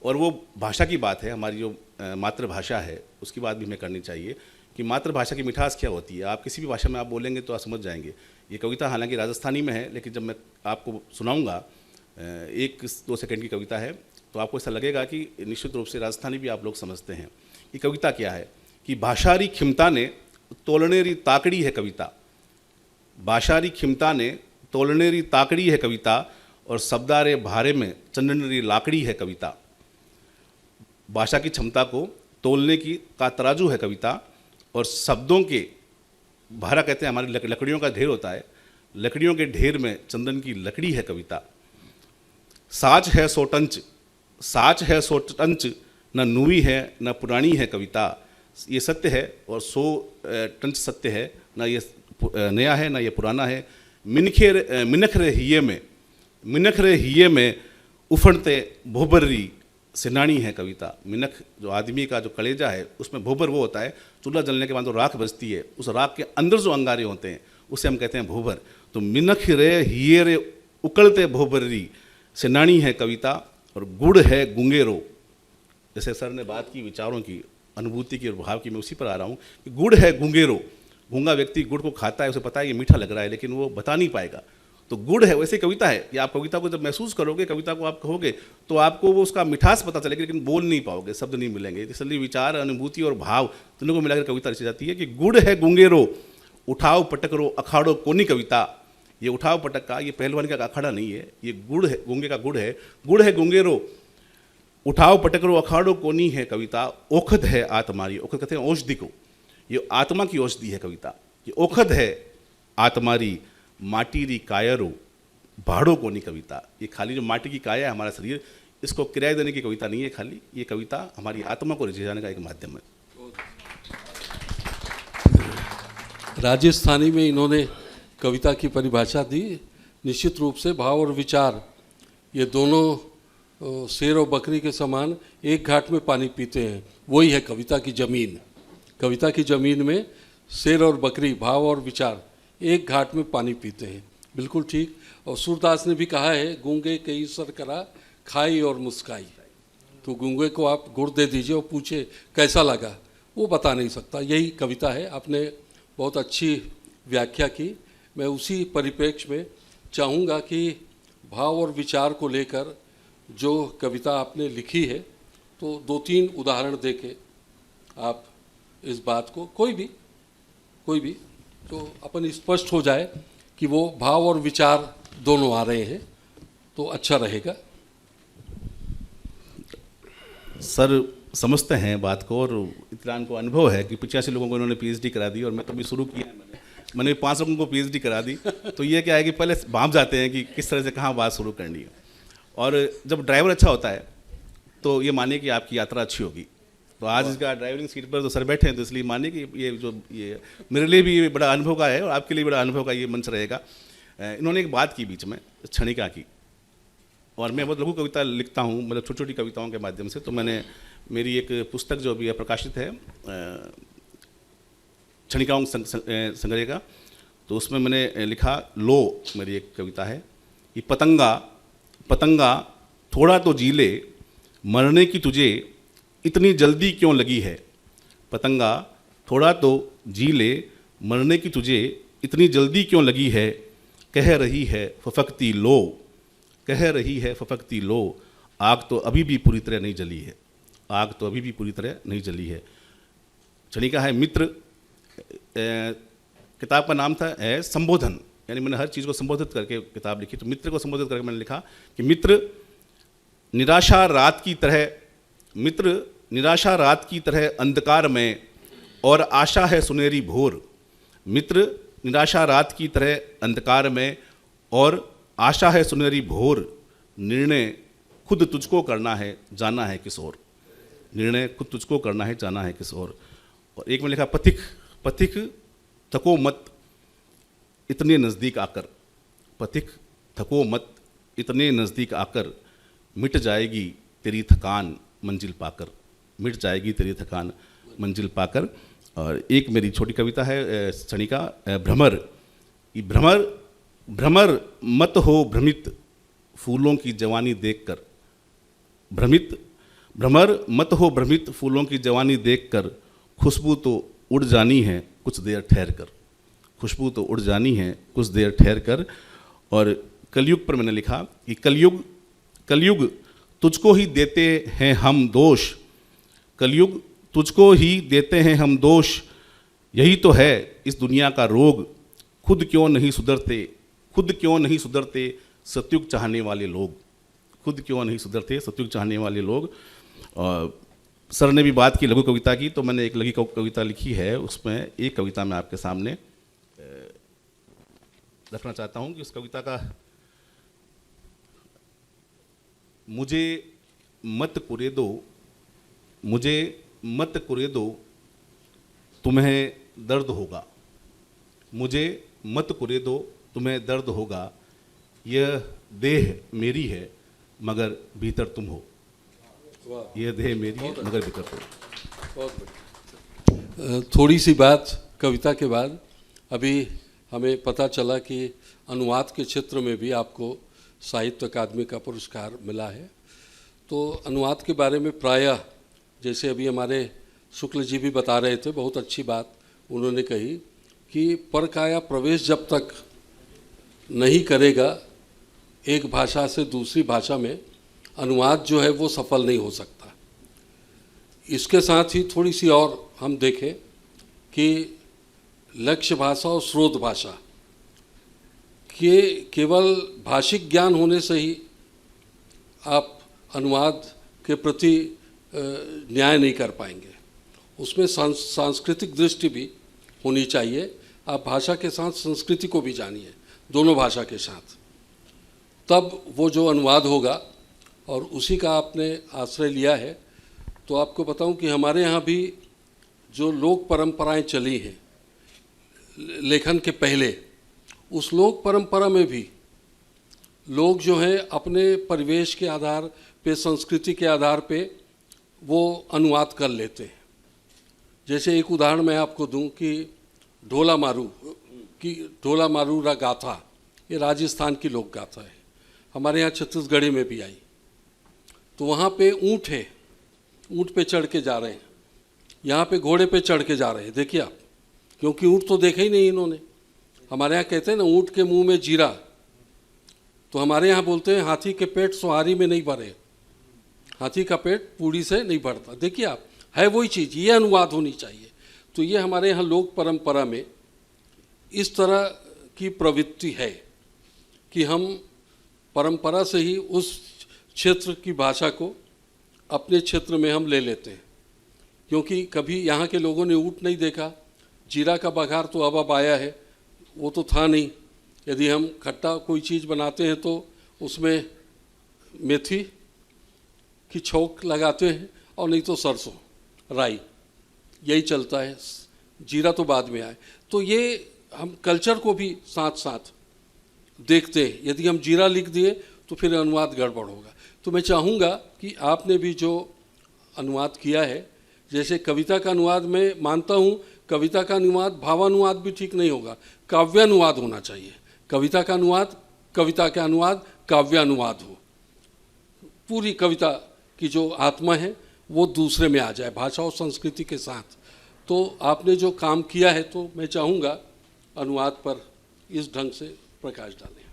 और वो भाषा की बात है, हमारी जो मातृभाषा है उसकी बात भी हमें करनी चाहिए कि मातृभाषा की मिठास क्या होती है। आप किसी भी भाषा में आप बोलेंगे तो आप समझ जाएंगे। ये कविता हालांकि राजस्थानी में है, लेकिन जब मैं आपको सुनाऊंगा 1-2 सेकंड की कविता है तो आपको ऐसा लगेगा कि निश्चित रूप से राजस्थानी भी आप लोग समझते हैं। ये कविता क्या है कि भाषारी खिमता ने तोलनेरी ताकड़ी है कविता, भाषारी खिमता ने तोलनेरी ताकड़ी है कविता, और शब्दारे भारे में चंदनेरी लाकड़ी है कविता। भाषा की क्षमता को तोलने की का तराजू है कविता, और शब्दों के भारा कहते हैं हमारी लकड़ियों का ढेर होता है, लकड़ियों के ढेर में चंदन की लकड़ी है कविता। साच है सोटंच, साच है सोटंच, न नूई है न पुरानी है कविता। ये सत्य है और 100 टंच सत्य है, ना ये नया है ना ये पुराना है। मिनख रे हिये में उफड़ते भोबर्री सिनानी है कविता। मिनख जो आदमी का जो कलेजा है उसमें भोबर वो होता है, चूल्हा जलने के बाद जो राख बचती है, उस राख के अंदर जो अंगारे होते हैं उसे हम कहते हैं भोबर। तो मिनख रे हिये रे उकलते भोबर्री सिनानी है कविता, और गुड़ है गुंगेरो। जैसे सर ने बात की विचारों की, अनुभूति की और भाव की, मैं उसी पर आ रहा हूँ कि गुड़ है गुंगेरो। गूंगा व्यक्ति गुड़ को खाता है, उसे पता है ये मीठा लग रहा है, लेकिन वो बता नहीं पाएगा। तो गुड़ है, वैसे कविता है कि आप कविता को जब महसूस करोगे, कविता को आप कहोगे तो आपको वो उसका मिठास पता चलेगा, लेकिन बोल नहीं पाओगे, शब्द नहीं मिलेंगे। इसलिए विचार, अनुभूति और भाव तीनों को मिलाकर कविता रची जाती है कि गुड़ है गुंगेरो, उठाओ पटकरो अखाड़ो कोनी कविता। ये उठाओ पटक का, ये पहलवान का अखाड़ा नहीं है, ये गुड़ है, गूंगे का गुड़ है। गुड़ है गुंगेरो, उठाओ पटकरो अखाड़ो कोनी है कविता। ओखद है आत्मारी, ओखद कहते हैं औषधि को, ये आत्मा की औषधि है कविता। ये ओखद है आत्मारी, माटीरी कायरो भाड़ो कोनी कविता। ये खाली जो माटी की काया है हमारा शरीर, इसको किराया देने की कविता नहीं है खाली, ये कविता हमारी आत्मा को रिझाने जाने का एक माध्यम है। राजस्थानी में इन्होंने कविता की परिभाषा दी। निश्चित रूप से भाव और विचार ये दोनों शेर और बकरी के समान एक घाट में पानी पीते हैं, वही है कविता की ज़मीन। कविता की ज़मीन में शेर और बकरी, भाव और विचार एक घाट में पानी पीते हैं, बिल्कुल ठीक। और सूरदास ने भी कहा है, गूंगे कई सर करा खाई और मुस्काई। तो गूंगे को आप गुड़ दे दीजिए और पूछे कैसा लगा, वो बता नहीं सकता। यही कविता है। आपने बहुत अच्छी व्याख्या की। मैं उसी परिप्रेक्ष्य में चाहूँगा कि भाव और विचार को लेकर जो कविता आपने लिखी है, तो 2-3 उदाहरण देके आप इस बात को, कोई भी तो अपन स्पष्ट हो जाए कि वो भाव और विचार दोनों आ रहे हैं, तो अच्छा रहेगा। सर समझते हैं बात को, और इतना को अनुभव है कि 85 लोगों को इन्होंने पीएचडी करा दी, और मैं तो अभी शुरू किया है, मैंने 5 लोगों को पीएचडी करा दी। तो ये क्या है कि पहले भाप जाते हैं कि किस तरह से कहाँ बात शुरू करनी है। और जब ड्राइवर अच्छा होता है तो ये मानिए कि आपकी यात्रा अच्छी होगी। तो आज इसका ड्राइविंग सीट पर तो सर बैठे हैं, तो इसलिए मानिए कि ये मेरे लिए भी ये बड़ा अनुभव का है, और आपके लिए बड़ा अनुभव का ये मंच रहेगा। इन्होंने एक बात की बीच में क्षणिका की, और मैं बहुत लघु कविता लिखता हूँ, मतलब छोटी छोटी कविताओं के माध्यम से। तो मैंने मेरी एक पुस्तक जो अभी है प्रकाशित है क्षणिकाओं संग्रह का, तो उसमें मैंने लिखा, लो मेरी एक कविता है कि पतंगा थोड़ा तो जी ले, मरने की तुझे इतनी जल्दी क्यों लगी है। पतंगा थोड़ा तो जी ले, मरने की तुझे इतनी जल्दी क्यों लगी है। कह रही है फफकती लो, कह रही है फफकती लो, आग तो अभी भी पूरी तरह नहीं जली है, आग तो अभी भी पूरी तरह नहीं जली है। क्षणिका है मित्र। किताब का नाम था संबोधन, यानी मैंने हर चीज़ को संबोधित करके किताब लिखी। तो मित्र को संबोधित करके मैंने लिखा कि मित्र निराशा रात की तरह, मित्र निराशा रात की तरह अंधकार में, और आशा है सुनहरी भोर। मित्र निराशा रात की तरह अंधकार में, और आशा है सुनहरी भोर। निर्णय खुद तुझको करना है, जाना है किस ओर। निर्णय खुद तुझको करना है, जाना है किस ओर। और एक में लिखा पथिक थको मत इतने नज़दीक आकर, पथिक थको मत इतने नज़दीक आकर, मिट जाएगी तेरी थकान मंजिल पाकर, मिट जाएगी तेरी थकान मंजिल पाकर। और एक मेरी छोटी कविता है क्षणिका, भ्रमर। ये भ्रमर भ्रमर मत हो भ्रमित फूलों की जवानी देखकर, भ्रमित भ्रमर मत हो भ्रमित फूलों की जवानी देखकर, खुशबू तो उड़ जानी है कुछ देर ठहर कर, खुशबू तो उड़ जानी है कुछ देर ठहर कर। और कलयुग पर मैंने लिखा कि कलयुग कलयुग तुझको ही देते हैं हम दोष, कलयुग तुझको ही देते हैं हम दोष, यही तो है इस दुनिया का रोग, खुद क्यों नहीं सुधरते, खुद क्यों नहीं सुधरते सतयुग चाहने वाले लोग, खुद क्यों नहीं सुधरते सतयुग चाहने वाले लोग। और सर ने भी बात की लघु कविता की, तो मैंने एक लघु कविता लिखी है, उसमें एक कविता मैं आपके सामने रखना चाहता हूँ कि उस कविता का, मुझे मत कुरे दो, मुझे मत कुरे दो तुम्हें दर्द होगा, मुझे मत कुरे दो तुम्हें दर्द होगा, यह देह मेरी है मगर भीतर तुम हो, यह देह मेरी है मगर भीतर तुम हो। बहुत बढ़िया। थोड़ी सी बात कविता के बाद, अभी हमें पता चला कि अनुवाद के क्षेत्र में भी आपको साहित्य अकादमी का पुरस्कार मिला है। तो अनुवाद के बारे में प्रायः, जैसे अभी हमारे शुक्ल जी भी बता रहे थे, बहुत अच्छी बात उन्होंने कही कि परकाया प्रवेश जब तक नहीं करेगा एक भाषा से दूसरी भाषा में, अनुवाद जो है वो सफल नहीं हो सकता। इसके साथ ही थोड़ी सी और हम देखें कि लक्ष्य भाषा और स्रोत भाषा के केवल भाषिक ज्ञान होने से ही आप अनुवाद के प्रति न्याय नहीं कर पाएंगे, उसमें सांस्कृतिक दृष्टि भी होनी चाहिए। आप भाषा के साथ संस्कृति को भी जानिए, दोनों भाषा के साथ, तब वो जो अनुवाद होगा। और उसी का आपने आश्रय लिया है। तो आपको बताऊं कि हमारे यहाँ भी जो लोक परंपराएं चली हैं लेखन के पहले, उस लोक परंपरा में भी लोग जो हैं अपने परिवेश के आधार पे, संस्कृति के आधार पे वो अनुवाद कर लेते हैं। जैसे एक उदाहरण मैं आपको दूं कि ढोला मारू रा गाथा, ये राजस्थान की लोक गाथा है, हमारे यहाँ छत्तीसगढ़ी में भी आई। तो वहाँ पे ऊँट है, ऊँट पे चढ़ के जा रहे हैं, यहाँ पे घोड़े पे चढ़ के जा रहे हैं, देखिए आप, क्योंकि ऊँट तो देखा ही नहीं इन्होंने। हमारे यहाँ कहते हैं ना, ऊँट के मुंह में जीरा, तो हमारे यहाँ बोलते हैं हाथी के पेट सुहारी में नहीं भरे, हाथी का पेट पूड़ी से नहीं भरता। देखिए आप, है वही चीज़, ये अनुवाद होनी चाहिए। तो ये हमारे यहाँ लोक परंपरा में इस तरह की प्रवृत्ति है कि हम परंपरा से ही उस क्षेत्र की भाषा को अपने क्षेत्र में हम ले लेते हैं, क्योंकि कभी यहाँ के लोगों ने ऊँट नहीं देखा। जीरा का बघार तो अब आया है, वो तो था नहीं। यदि हम खट्टा कोई चीज़ बनाते हैं तो उसमें मेथी की छौंक लगाते हैं, और नहीं तो सरसों राई, यही चलता है। जीरा तो बाद में आए। तो ये हम कल्चर को भी साथ साथ देखते हैं। यदि हम जीरा लिख दिए तो फिर अनुवाद गड़बड़ होगा। तो मैं चाहूँगा कि आपने भी जो अनुवाद किया है, जैसे कविता का अनुवाद मैं मानता हूँ, कविता का अनुवाद भावानुवाद भी ठीक नहीं होगा, काव्यानुवाद होना चाहिए। कविता का अनुवाद, कविता का अनुवाद काव्यानुवाद हो, पूरी कविता की जो आत्मा है वो दूसरे में आ जाए, भाषा और संस्कृति के साथ। तो आपने जो काम किया है, तो मैं चाहूँगा अनुवाद पर इस ढंग से प्रकाश डालें।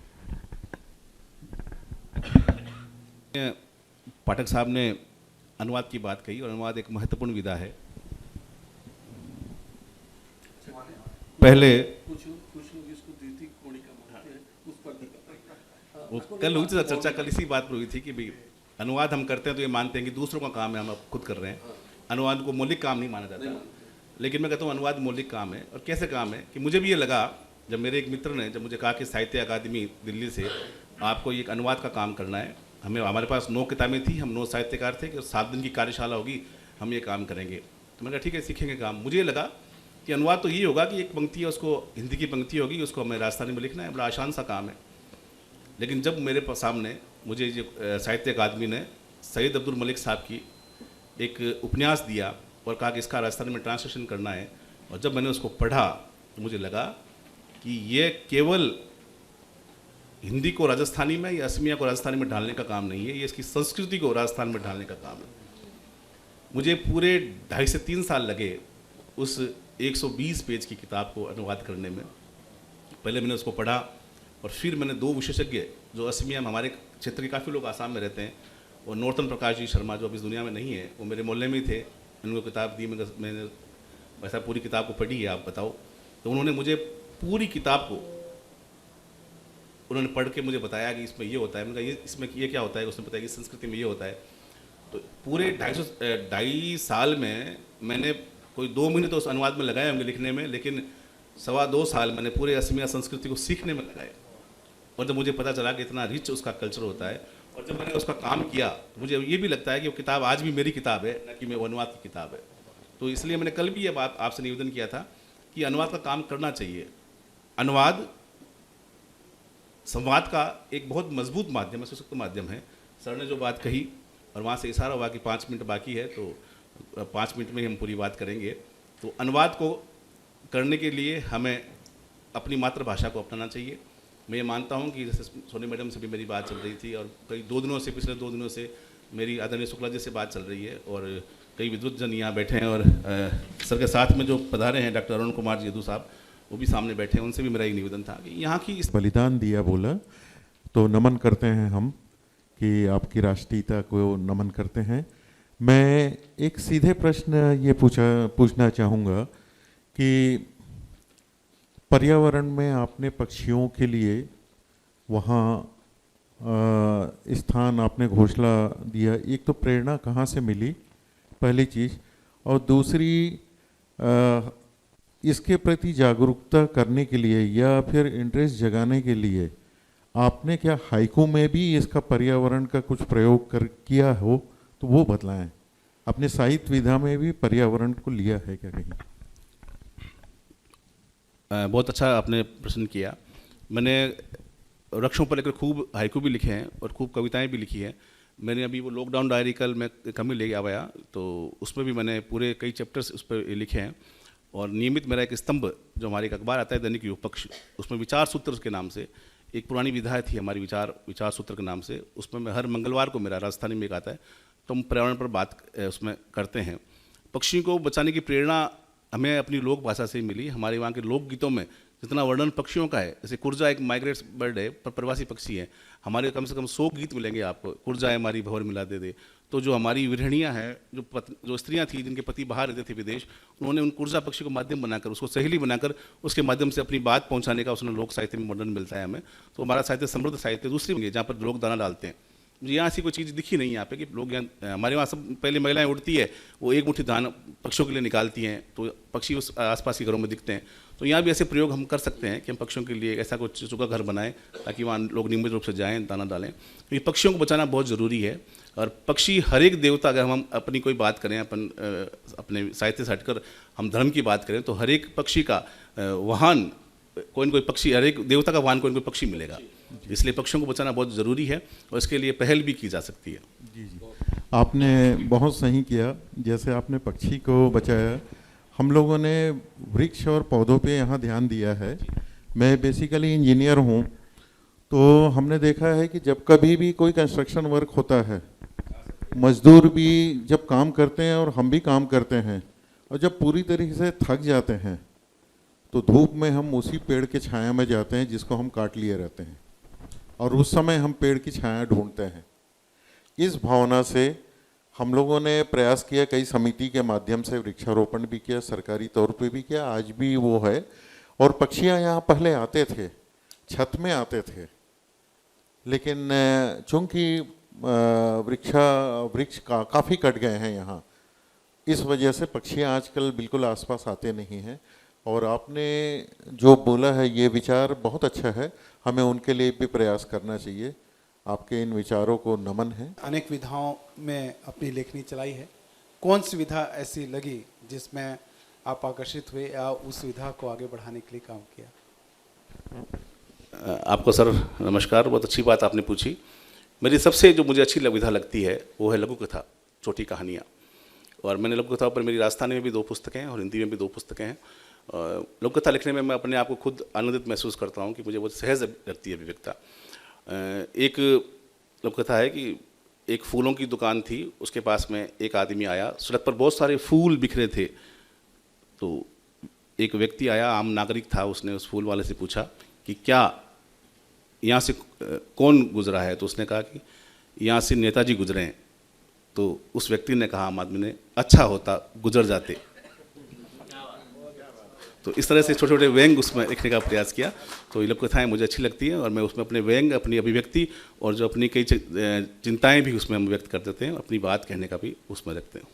पाठक साहब ने अनुवाद की बात कही, और अनुवाद एक महत्वपूर्ण विधा है। पहले वो कल हुई थी चर्चा, कल इसी बात पर हुई थी कि भाई अनुवाद हम करते हैं तो ये मानते हैं कि दूसरों का काम है, हम अब खुद कर रहे हैं। अनुवाद को मौलिक काम नहीं माना जाता, लेकिन मैं कहता हूँ अनुवाद मौलिक काम है। और कैसे काम है कि मुझे भी ये लगा, जब मेरे एक मित्र ने जब मुझे कहा कि साहित्य अकादमी दिल्ली से आपको एक अनुवाद का काम करना है, हमारे पास 9 किताबें थी, हम 9 साहित्यकार थे, कि 7 दिन की कार्यशाला होगी, हम ये काम करेंगे। तो मैंने कहा ठीक है, सीखेंगे काम। मुझे लगा कि अनुवाद तो ये होगा कि एक पंक्ति है, उसको हिंदी की पंक्ति होगी, उसको हमें राजस्थानी में लिखना है, बड़ा आसान सा काम है। लेकिन जब मेरे सामने मुझे जो साहित्य अकादमी ने सैयद अब्दुल मलिक साहब की एक उपन्यास दिया और कहा कि इसका राजस्थानी में ट्रांसलेशन करना है, और जब मैंने उसको पढ़ा तो मुझे लगा कि ये केवल हिंदी को राजस्थानी में या असमिया को राजस्थानी में ढालने का काम नहीं है, ये इसकी संस्कृति को राजस्थान में ढालने का काम है। मुझे पूरे 2.5 से 3 साल लगे उस 120 पेज की किताब को अनुवाद करने में। पहले मैंने उसको पढ़ा और फिर मैंने 2 विशेषज्ञ जो असमिया में, हमारे क्षेत्र के काफ़ी लोग आसाम में रहते हैं, और नॉर्थन प्रकाश जी शर्मा जो अब इस दुनिया में नहीं है, वो मेरे मोहल्ले में ही थे, उनको किताब दी, मैंने वैसा पूरी किताब को पढ़ी है, आप बताओ। तो उन्होंने मुझे पूरी किताब को उन्होंने पढ़ के मुझे बताया कि इसमें ये होता है, मैंने कहा ये इसमें ये क्या होता है, उसने बताया कि संस्कृति में ये होता है। तो पूरे 2.5 साल में मैंने कोई 2 महीने तो उस अनुवाद में लगाए होंगे लिखने में, लेकिन 2.25 साल मैंने पूरे असमिया संस्कृति को सीखने में लगाए। और जब मुझे पता चला कि इतना रिच उसका कल्चर होता है, और जब मैंने उसका काम किया, मुझे ये भी लगता है कि वो किताब आज भी मेरी किताब है, न कि वो अनुवाद की किताब है। तो इसलिए मैंने कल भी ये बात आपसे निवेदन किया था कि अनुवाद का काम करना चाहिए। अनुवाद संवाद का एक बहुत मजबूत माध्यम है, सशक्त माध्यम है। सर ने जो बात कही और वहाँ से इशारा हुआ कि 5 मिनट बाकी है, तो 5 मिनट में ही हम पूरी बात करेंगे। तो अनुवाद को करने के लिए हमें अपनी मातृभाषा को अपनाना चाहिए। मैं ये मानता हूँ कि जैसे सोनी मैडम से भी मेरी बात चल रही थी, और कई पिछले 2 दिनों से मेरी आदरणीय शुक्ला जी से बात चल रही है, और कई विद्वत जन यहाँ बैठे हैं, और सर के साथ में जो पधारे हैं डॉक्टर अरुण कुमार जी यदू साहब, वो भी सामने बैठे हैं। उनसे भी मेरा एक निवेदन था कि यहाँ की इस बलिदान दिया बोला तो नमन करते हैं हम, कि आपकी राष्ट्रीयता को नमन करते हैं। मैं एक सीधे प्रश्न ये पूछना चाहूँगा कि पर्यावरण में आपने पक्षियों के लिए वहाँ स्थान आपने घोषणा दिया, एक तो प्रेरणा कहाँ से मिली, पहली चीज़, और दूसरी इसके प्रति जागरूकता करने के लिए या फिर इंटरेस्ट जगाने के लिए आपने क्या हाइकू में भी इसका पर्यावरण का कुछ प्रयोग किया हो तो वो बतलाएं। अपने साहित्य विधा में भी पर्यावरण को लिया है क्या कहीं? बहुत अच्छा आपने प्रश्न किया। मैंने वृक्षों पर लेकर खूब हाइकू भी लिखे हैं और खूब कविताएं भी लिखी हैं। मैंने अभी वो लॉकडाउन डायरी कल मैं कमी ले आया, तो उसमें भी मैंने पूरे कई चैप्टर्स उस पर लिखे हैं। और नियमित मेरा एक स्तंभ जो हमारे एक अखबार आता है दैनिक युग पक्ष, उसमें विचार सूत्र के नाम से एक पुरानी विधा थी हमारी, विचार सूत्र के नाम से, उसमें मैं हर मंगलवार को मेरा राजस्थानी में एक आता है, तो हम पर्यावरण पर बात उसमें करते हैं। पक्षियों को बचाने की प्रेरणा हमें अपनी लोक भाषा से ही मिली। हमारे वहाँ के लोकगीतों में जितना वर्णन पक्षियों का है, जैसे कुर्जा एक माइग्रेट्स बर्ड है, पर प्रवासी पक्षी है, हमारे कम से कम 100 गीत मिलेंगे आपको। कुर्जा है हमारी भंवर मिला दे दे, तो जो हमारी विरहणियाँ हैं, जो स्त्रियाँ थी जिनके पति बाहर रहते थे विदेश, उन्होंने उन कुर्जा पक्षी को माध्यम बनाकर, उसको सहेली बनाकर, उसके माध्यम से अपनी बात पहुँचाने का उसने लोक साहित्य में वर्णन मिलता है हमें। तो हमारा साहित्य समृद्ध साहित्य। दूसरी जहाँ पर लोग दाना डालते हैं, मुझे यहाँ ऐसी कोई चीज़ दिखी नहीं यहाँ पे कि लोग यहाँ, हमारे वहाँ सब पहले महिलाएं उड़ती है, वो एक मुट्ठी दाना पक्षियों के लिए निकालती हैं, तो पक्षी उस आसपास के घरों में दिखते हैं। तो यहाँ भी ऐसे प्रयोग हम कर सकते हैं कि हम पक्षियों के लिए ऐसा कुछ चुका घर बनाएं ताकि वहाँ लोग नियमित रूप से जाएँ, दाना डालें। क्योंकि पक्षियों को बचाना बहुत ज़रूरी है। और पक्षी हर एक देवता, अगर हम अपनी कोई बात करें, अपने साहित्य से हटकर हम धर्म की बात करें, तो हर एक पक्षी का वाहन, कोई न कोई पक्षी, हर एक देवता का वाहन कोई न कोई पक्षी मिलेगा। इसलिए पक्षियों को बचाना बहुत ज़रूरी है और इसके लिए पहल भी की जा सकती है। जी, आपने बहुत सही किया। जैसे आपने पक्षी को बचाया, हम लोगों ने वृक्ष और पौधों पे यहाँ ध्यान दिया है। मैं बेसिकली इंजीनियर हूँ, तो हमने देखा है कि जब कभी भी कोई कंस्ट्रक्शन वर्क होता है, मजदूर भी जब काम करते हैं और हम भी काम करते हैं, और जब पूरी तरीके से थक जाते हैं तो धूप में हम उसी पेड़ के छाया में जाते हैं जिसको हम काट लिए रहते हैं, और उस समय हम पेड़ की छाया ढूंढते हैं। इस भावना से हम लोगों ने प्रयास किया, कई समिति के माध्यम से वृक्षारोपण भी किया, सरकारी तौर पे भी किया, आज भी वो है। और पक्षियाँ यहाँ पहले आते थे, छत में आते थे, लेकिन चूँकि वृक्ष काफ़ी कट गए हैं यहाँ, इस वजह से पक्षियाँ आजकल बिल्कुल आसपास आते नहीं हैं। और आपने जो बोला है ये विचार बहुत अच्छा है, हमें उनके लिए भी प्रयास करना चाहिए। आपके इन विचारों को नमन है। अनेक विधाओं में अपनी लेखनी चलाई है, कौन सी विधा ऐसी लगी जिसमें आप आकर्षित हुए या उस सुविधा को आगे बढ़ाने के लिए काम किया? आपको सर नमस्कार, बहुत अच्छी बात आपने पूछी। मेरी सबसे जो मुझे अच्छी विधा लगती है वो है लघु कथा, छोटी कहानियाँ। और मैंने लघु कथा पर मेरी राजस्थानी में भी 2 पुस्तकें हैं और हिंदी में भी 2 पुस्तकें हैं। लघु कथा लिखने में मैं अपने आप को खुद आनंदित महसूस करता हूँ कि मुझे बहुत सहज लगती है अभिव्यक्ता। एक लघु कथा है कि एक फूलों की दुकान थी, उसके पास में एक आदमी आया, सड़क पर बहुत सारे फूल बिखरे थे। तो एक व्यक्ति आया, आम नागरिक था, उसने उस फूल वाले से पूछा कि क्या यहाँ से कौन गुजरा है? तो उसने कहा कि यहाँ से नेताजी गुजरे हैं। तो उस व्यक्ति ने कहा, आम आदमी ने, अच्छा होता गुजर जाते। तो इस तरह से छोटे छोटे व्यंग उसमें लिखने का प्रयास किया। तो ये लघु कथाएँ मुझे अच्छी लगती हैं और मैं उसमें अपने व्यंग, अपनी अभिव्यक्ति और जो अपनी कई चिंताएँ भी उसमें हम व्यक्त कर देते हैं, अपनी बात कहने का भी उसमें रखते हैं।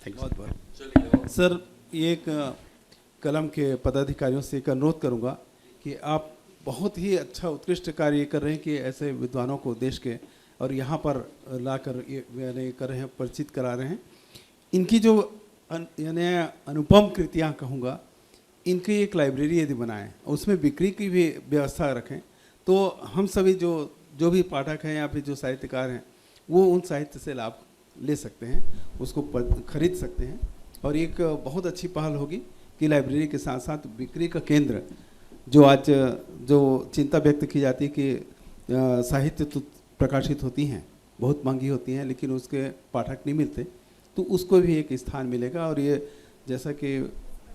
Thank you. बहुत सर, ये एक कलम के पदाधिकारियों से एक अनुरोध करूंगा कि आप बहुत ही अच्छा उत्कृष्ट कार्य कर रहे हैं कि ऐसे विद्वानों को देश के और यहाँ पर लाकर ये कर रहे हैं, परिचित करा रहे हैं। इनकी जो यानी अनुपम कृतियाँ कहूँगा, इनकी एक लाइब्रेरी यदि बनाएं, उसमें बिक्री की भी व्यवस्था रखें, तो हम सभी जो भी पाठक हैं या फिर जो साहित्यकार हैं वो उन साहित्य से लाभ ले सकते हैं, उसको खरीद सकते हैं। और एक बहुत अच्छी पहल होगी कि लाइब्रेरी के साथ साथ बिक्री का केंद्र, जो आज जो चिंता व्यक्त की जाती है कि साहित्य तो प्रकाशित होती हैं, बहुत महंगी होती हैं, लेकिन उसके पाठक नहीं मिलते, तो उसको भी एक स्थान मिलेगा। और ये जैसा कि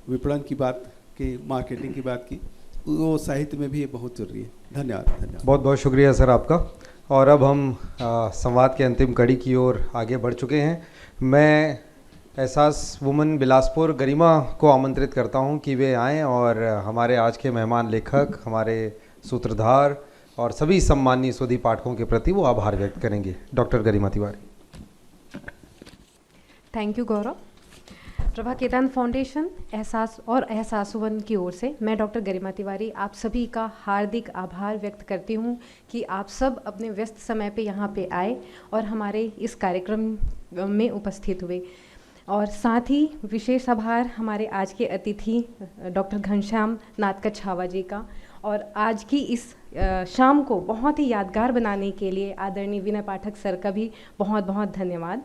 विपणन की बात की, मार्केटिंग की बात की, वो साहित्य में भी ये बहुत जरूरी है। धन्यवाद। बहुत बहुत शुक्रिया सर आपका। और अब हम संवाद के अंतिम कड़ी की ओर आगे बढ़ चुके हैं। मैं एहसास वुमन बिलासपुर गरिमा को आमंत्रित करता हूं कि वे आएं और हमारे आज के मेहमान लेखक, हमारे सूत्रधार और सभी सम्मानीय सुधी पाठकों के प्रति वो आभार व्यक्त करेंगे। Doctor Garima Tiwari. Thank you Gaurav. Prabha Kedan foundation Ehsaas woman की ओर से मैं डॉक्टर गरिमा तिवारी आप सभी का हार्दिक आभार व्यक्त करती हूँ कि आप सब अपने व्यस्त समय पे यहाँ पे आए और हमारे इस कार्यक्रम में उपस्थित हुए। और साथ ही विशेष आभार हमारे आज के अतिथि डॉक्टर घनश्याम नाथ कच्छावा जी का, और आज की इस शाम को बहुत ही यादगार बनाने के लिए आदरणीय विनय पाठक सर का भी बहुत बहुत धन्यवाद।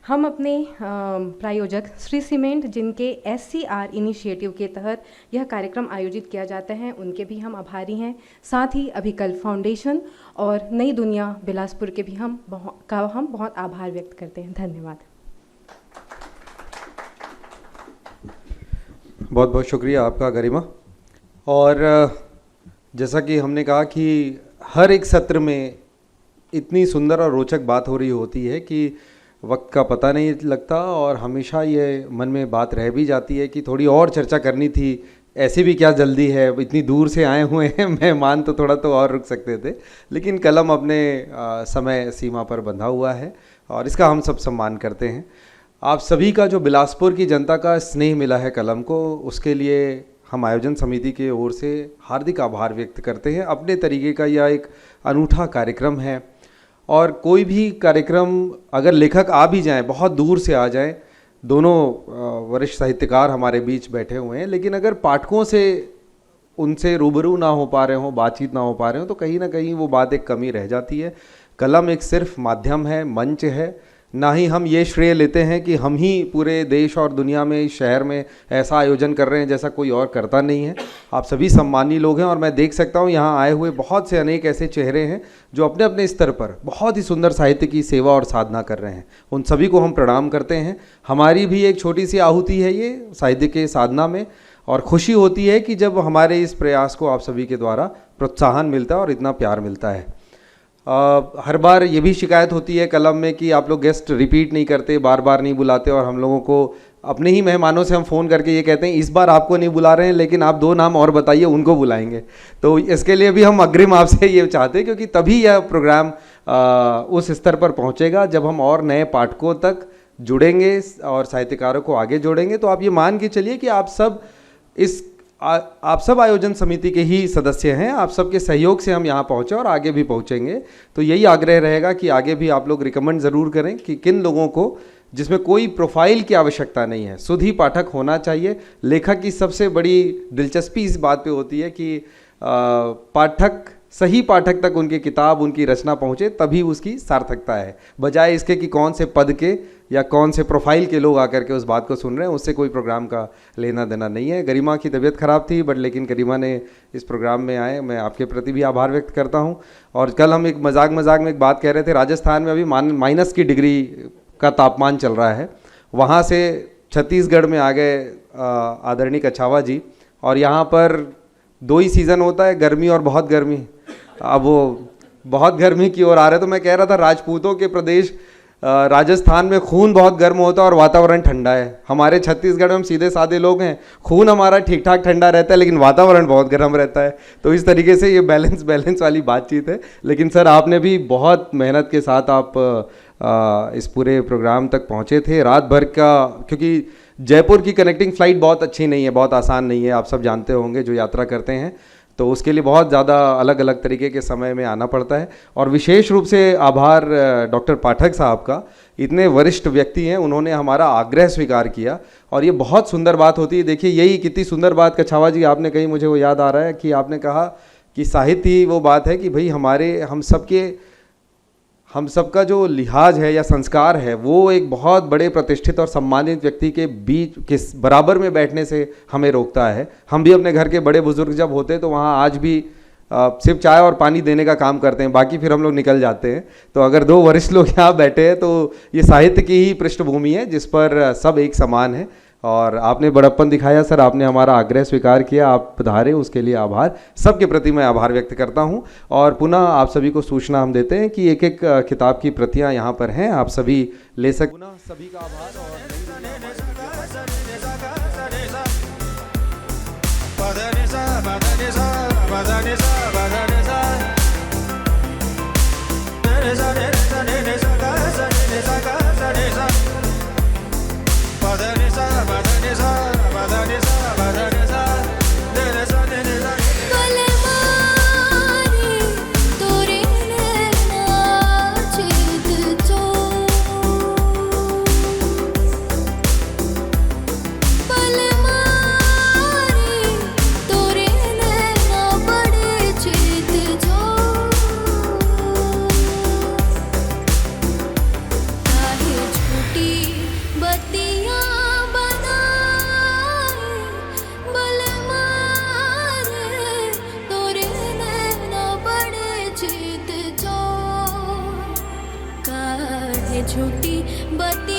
हम अपने प्रायोजक श्री सीमेंट, जिनके SCR इनिशिएटिव के तहत यह कार्यक्रम आयोजित किया जाता है, उनके भी हम आभारी हैं। साथ ही अभिकल्प फाउंडेशन और नई दुनिया बिलासपुर के भी हम बहुत आभार व्यक्त करते हैं। धन्यवाद। बहुत बहुत शुक्रिया आपका गरिमा। और जैसा कि हमने कहा कि हर एक सत्र में इतनी सुंदर और रोचक बात हो रही होती है कि वक्त का पता नहीं लगता, और हमेशा ये मन में बात रह भी जाती है कि थोड़ी और चर्चा करनी थी। ऐसी भी क्या जल्दी है, इतनी दूर से आए हुए हैं मेहमान, तो थोड़ा तो और रुक सकते थे, लेकिन कलम अपने समय सीमा पर बंधा हुआ है और इसका हम सब सम्मान करते हैं। आप सभी का जो बिलासपुर की जनता का स्नेह मिला है कलम को, उसके लिए हम आयोजन समिति के ओर से हार्दिक आभार व्यक्त करते हैं। अपने तरीके का यह एक अनूठा कार्यक्रम है, और कोई भी कार्यक्रम अगर लेखक आ भी जाएं, बहुत दूर से आ जाएं, दोनों वरिष्ठ साहित्यकार हमारे बीच बैठे हुए हैं, लेकिन अगर पाठकों से उनसे रूबरू ना हो पा रहे हों, बातचीत ना हो पा रहे हों, तो कहीं ना कहीं वो बात एक कमी रह जाती है। कलम एक सिर्फ माध्यम है, मंच है, ना ही हम ये श्रेय लेते हैं कि हम ही पूरे देश और दुनिया में, इस शहर में ऐसा आयोजन कर रहे हैं जैसा कोई और करता नहीं है। आप सभी सम्मानीय लोग हैं, और मैं देख सकता हूँ यहाँ आए हुए बहुत से अनेक ऐसे चेहरे हैं जो अपने अपने स्तर पर बहुत ही सुंदर साहित्य की सेवा और साधना कर रहे हैं। उन सभी को हम प्रणाम करते हैं। हमारी भी एक छोटी सी आहुति है ये साहित्य के साधना में, और खुशी होती है कि जब हमारे इस प्रयास को आप सभी के द्वारा प्रोत्साहन मिलता है और इतना प्यार मिलता है। हर बार ये भी शिकायत होती है कलम में कि आप लोग गेस्ट रिपीट नहीं करते, बार बार नहीं बुलाते, और हम लोगों को अपने ही मेहमानों से हम फ़ोन करके ये कहते हैं इस बार आपको नहीं बुला रहे हैं, लेकिन आप 2 नाम और बताइए, उनको बुलाएंगे। तो इसके लिए भी हम अग्रिम आपसे ये चाहते हैं, क्योंकि तभी यह प्रोग्राम उस स्तर पर पहुँचेगा जब हम और नए पाठकों तक जुड़ेंगे और साहित्यकारों को आगे जोड़ेंगे। तो आप ये मान के चलिए कि आप सब आयोजन समिति के ही सदस्य हैं। आप सबके सहयोग से हम यहाँ पहुँचे और आगे भी पहुँचेंगे। तो यही आग्रह रहेगा कि आगे भी आप लोग रिकमेंड ज़रूर करें कि किन लोगों को जिसमें कोई प्रोफाइल की आवश्यकता नहीं है, शुद्ध ही पाठक होना चाहिए। लेखक की सबसे बड़ी दिलचस्पी इस बात पे होती है कि पाठक, सही पाठक तक उनकी किताब, उनकी रचना पहुँचे, तभी उसकी सार्थकता है, बजाय इसके कि कौन से पद के या कौन से प्रोफाइल के लोग आकर के उस बात को सुन रहे हैं, उससे कोई प्रोग्राम का लेना देना नहीं है। गरिमा की तबीयत ख़राब थी, बट लेकिन गरिमा ने इस प्रोग्राम में आए, मैं आपके प्रति भी आभार व्यक्त करता हूं। और कल हम एक मजाक में एक बात कह रहे थे, राजस्थान में अभी माइनस की डिग्री का तापमान चल रहा है, वहाँ से छत्तीसगढ़ में आ गए आदरणीय कछावा जी, और यहाँ पर 2 ही सीज़न होता है, गर्मी और बहुत गर्मी। अब वो बहुत गर्मी की ओर आ रहे, तो मैं कह रहा था राजपूतों के प्रदेश राजस्थान में खून बहुत गर्म होता है और वातावरण ठंडा है। हमारे छत्तीसगढ़ में हम सीधे साधे लोग हैं, खून हमारा ठीक ठाक ठंडा रहता है, लेकिन वातावरण बहुत गर्म रहता है। तो इस तरीके से ये बैलेंस वाली बातचीत है। लेकिन सर, आपने भी बहुत मेहनत के साथ आप इस पूरे प्रोग्राम तक पहुँचे थे, रात भर का, क्योंकि जयपुर की कनेक्टिंग फ़्लाइट बहुत अच्छी नहीं है, बहुत आसान नहीं है, आप सब जानते होंगे जो यात्रा करते हैं, तो उसके लिए बहुत ज़्यादा अलग अलग तरीके के समय में आना पड़ता है। और विशेष रूप से आभार डॉक्टर पाठक साहब का, इतने वरिष्ठ व्यक्ति हैं, उन्होंने हमारा आग्रह स्वीकार किया, और ये बहुत सुंदर बात होती है। देखिए, यही कितनी सुंदर बात कछावा जी आपने कही, मुझे वो याद आ रहा है कि आपने कहा कि साहित्य ही वो बात है कि भाई हम सबका जो लिहाज है या संस्कार है, वो एक बहुत बड़े प्रतिष्ठित और सम्मानित व्यक्ति के बीच के बराबर में बैठने से हमें रोकता है। हम भी अपने घर के बड़े बुजुर्ग जब होते हैं तो वहाँ आज भी सिर्फ चाय और पानी देने का काम करते हैं, बाकी फिर हम लोग निकल जाते हैं। तो अगर 2 वरिष्ठ लोग यहाँ बैठे हैं तो ये साहित्य की ही पृष्ठभूमि है जिस पर सब एक समान है। और आपने बड़प्पन दिखाया सर, आपने हमारा आग्रह स्वीकार किया, आप पधारे, उसके लिए आभार। सबके प्रति मैं आभार व्यक्त करता हूं। और पुनः आप सभी को सूचना हम देते हैं कि एक एक किताब की प्रतियां यहाँ पर हैं, आप सभी ले सकते। पुनः सभी का आभार। छोटी बत्ती